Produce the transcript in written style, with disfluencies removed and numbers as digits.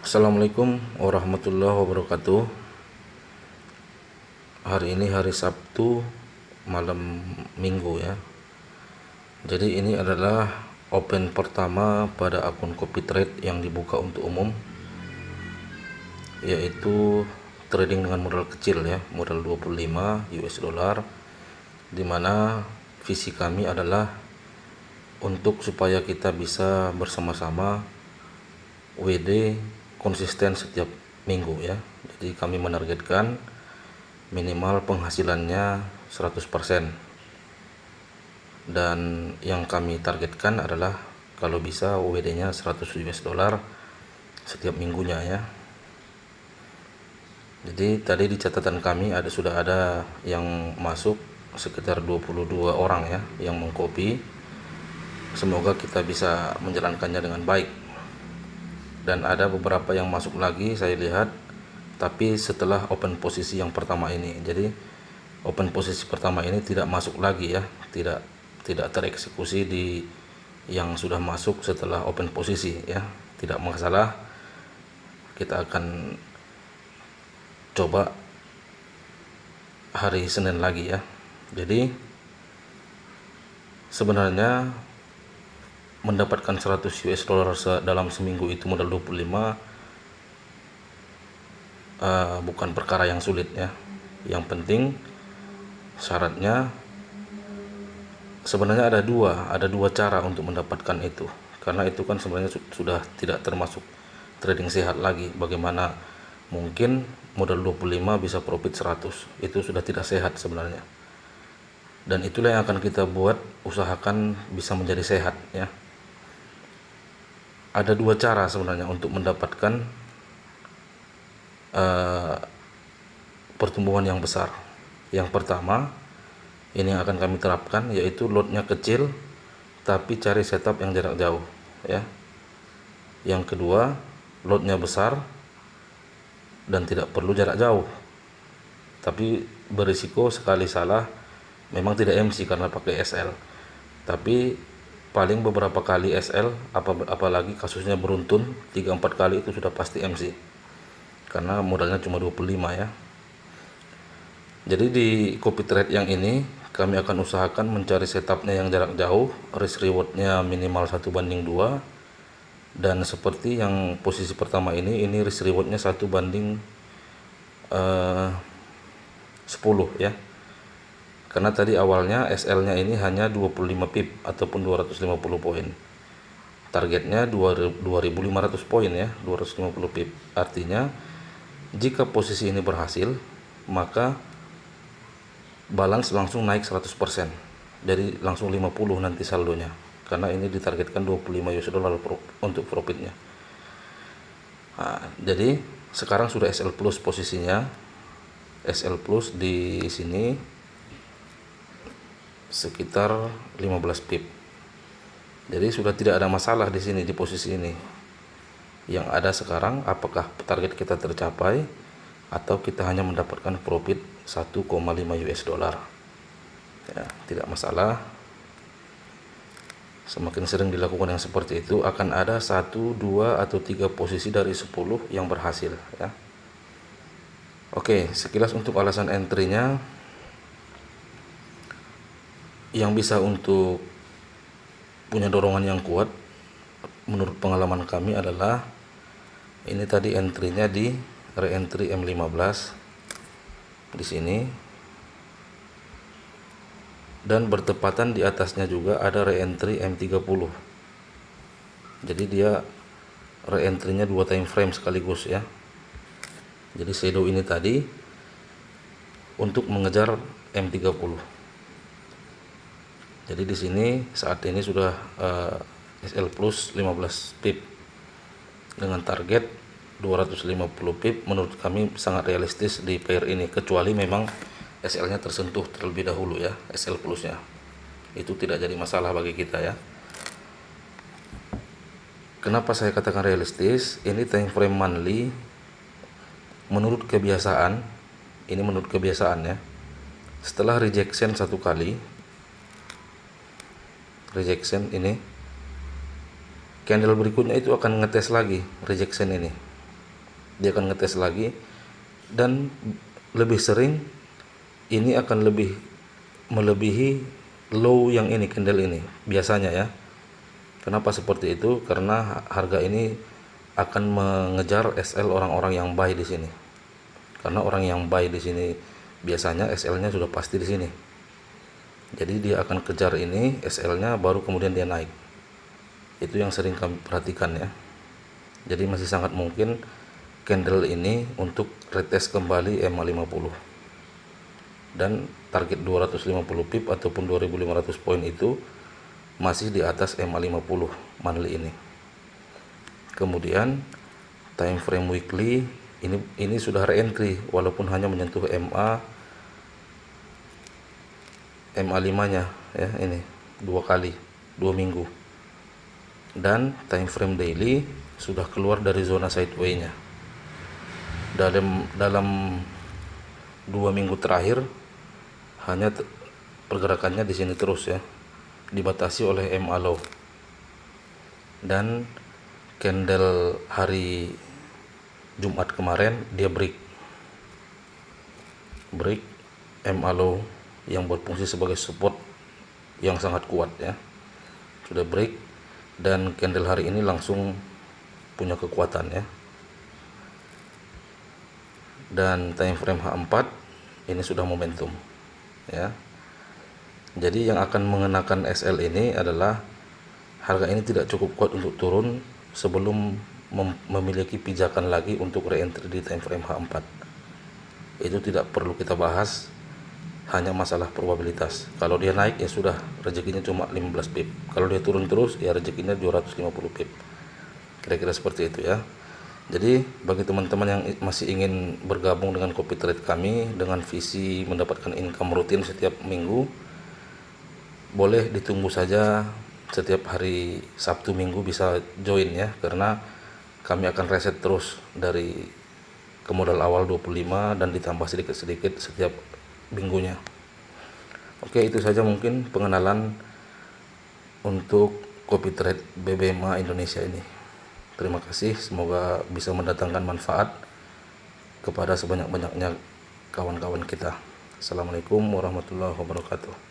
Assalamualaikum warahmatullahi wabarakatuh. Hari ini hari Sabtu malam minggu ya. Jadi ini adalah open pertama pada akun CopyTrade yang dibuka untuk umum, yaitu trading dengan modal kecil ya, modal 25 US dollar, dimana visi kami adalah untuk supaya kita bisa bersama-sama WD konsisten setiap minggu ya. Jadi kami menargetkan minimal penghasilannya 100%, dan yang kami targetkan adalah kalau bisa WD nya 100 US dollar setiap minggunya ya. Jadi tadi di catatan kami sudah ada yang masuk sekitar 22 orang ya yang mengcopy. Semoga kita bisa menjalankannya dengan baik. Dan ada beberapa yang masuk lagi saya lihat, tapi setelah open posisi yang pertama ini. Jadi open posisi pertama ini tidak masuk lagi ya, tidak tereksekusi di yang sudah masuk setelah open posisi ya. Tidak masalah, kita akan coba hari Senin lagi ya. Jadi sebenarnya mendapatkan 100 US dollar dalam seminggu itu modal 25 bukan perkara yang sulit ya. Yang penting syaratnya sebenarnya ada dua cara untuk mendapatkan itu, karena itu kan sebenarnya sudah tidak termasuk trading sehat lagi. Bagaimana mungkin modal 25 bisa profit 100? Itu sudah tidak sehat sebenarnya, dan itulah yang akan kita buat, usahakan bisa menjadi sehat ya. Ada dua cara sebenarnya untuk mendapatkan pertumbuhan yang besar. Yang pertama, ini yang akan kami terapkan, yaitu lotnya kecil tapi cari setup yang jarak jauh ya. Yang kedua, lotnya besar dan tidak perlu jarak jauh, tapi berisiko sekali salah memang tidak MC karena pakai SL, tapi paling beberapa kali SL, apalagi kasusnya beruntun 3-4 kali, itu sudah pasti MC karena modalnya cuma 25 ya. Jadi di CopyTrade yang ini kami akan usahakan mencari setupnya yang jarak jauh, risk rewardnya minimal 1:2, dan seperti yang posisi pertama ini risk rewardnya 1:10 ya. Karena tadi awalnya SL nya ini hanya 25 pip ataupun 250 poin. Targetnya 2500 poin ya, 250 pip. Artinya jika posisi ini berhasil, maka balance langsung naik 100%. Jadi langsung 50 nanti saldonya. Karena ini ditargetkan 25 US dollar untuk profitnya. Nah, jadi sekarang sudah SL plus posisinya. SL plus di sini sekitar 15 pip. Jadi sudah tidak ada masalah di sini di posisi ini. Yang ada sekarang apakah target kita tercapai atau kita hanya mendapatkan profit 1,5 US dollar. Ya, tidak masalah. Semakin sering dilakukan yang seperti itu, akan ada 1, 2 atau 3 posisi dari 10 yang berhasil ya. Oke, sekilas untuk alasan entry-nya. Yang bisa untuk punya dorongan yang kuat menurut pengalaman kami adalah ini tadi entry-nya di re-entry M15 di sini, dan bertepatan di atasnya juga ada re-entry M30. Jadi dia re-entry-nya 2 time frame sekaligus ya. Jadi shadow ini tadi untuk mengejar M30. Jadi di sini saat ini sudah SL plus 15 pip dengan target 250 pip. Menurut kami sangat realistis di pair ini, kecuali memang SL nya tersentuh terlebih dahulu ya, SL plusnya. Itu tidak jadi masalah bagi kita ya. Kenapa saya katakan realistis? Ini time frame monthly. Menurut kebiasaan, ini menurut kebiasaan ya, setelah rejection satu kali, rejection ini, candle berikutnya itu akan ngetes lagi rejection ini. dia akan ngetes lagi, dan lebih sering ini akan lebih melebihi low yang ini, candle ini biasanya ya. Kenapa seperti itu? Karena harga ini akan mengejar SL orang-orang yang buy di sini. Karena orang yang buy di sini biasanya SL-nya sudah pasti di sini. Jadi dia akan kejar ini SL-nya, baru kemudian dia naik. Itu yang sering kami perhatikan ya. Jadi masih sangat mungkin candle ini untuk retest kembali MA50, dan target 250 pip ataupun 2500 poin itu masih di atas MA50 monthly ini. Kemudian time frame weekly ini sudah re-entry walaupun hanya menyentuh MA5 nya ya, ini 2 minggu. Dan time frame daily sudah keluar dari zona sideway nya. Dalam 2 minggu terakhir hanya pergerakannya di sini terus ya, dibatasi oleh MA low. Dan candle hari Jumat kemarin dia break MA low yang berfungsi sebagai support yang sangat kuat ya, sudah break, dan candle hari ini langsung punya kekuatan ya. Dan time frame H4 ini sudah momentum ya. Jadi yang akan mengenakan SL ini adalah harga ini tidak cukup kuat untuk turun sebelum memiliki pijakan lagi untuk re-entry di time frame H4. Itu tidak perlu kita bahas, hanya masalah probabilitas. Kalau dia naik ya sudah, rezekinya cuma 15 pip. Kalau dia turun terus ya rezekinya 250 pip. Kira-kira seperti itu ya. Jadi bagi teman-teman yang masih ingin bergabung dengan copy trade kami dengan visi mendapatkan income rutin setiap minggu, boleh ditunggu saja setiap hari Sabtu Minggu bisa join ya, karena kami akan reset terus dari ke modal awal 25 dan ditambah sedikit-sedikit setiap minggunya. Oke, itu saja mungkin pengenalan untuk copy trade BBMA Indonesia ini. Terima kasih, semoga bisa mendatangkan manfaat kepada sebanyak-banyaknya kawan-kawan kita. Assalamualaikum warahmatullahi wabarakatuh.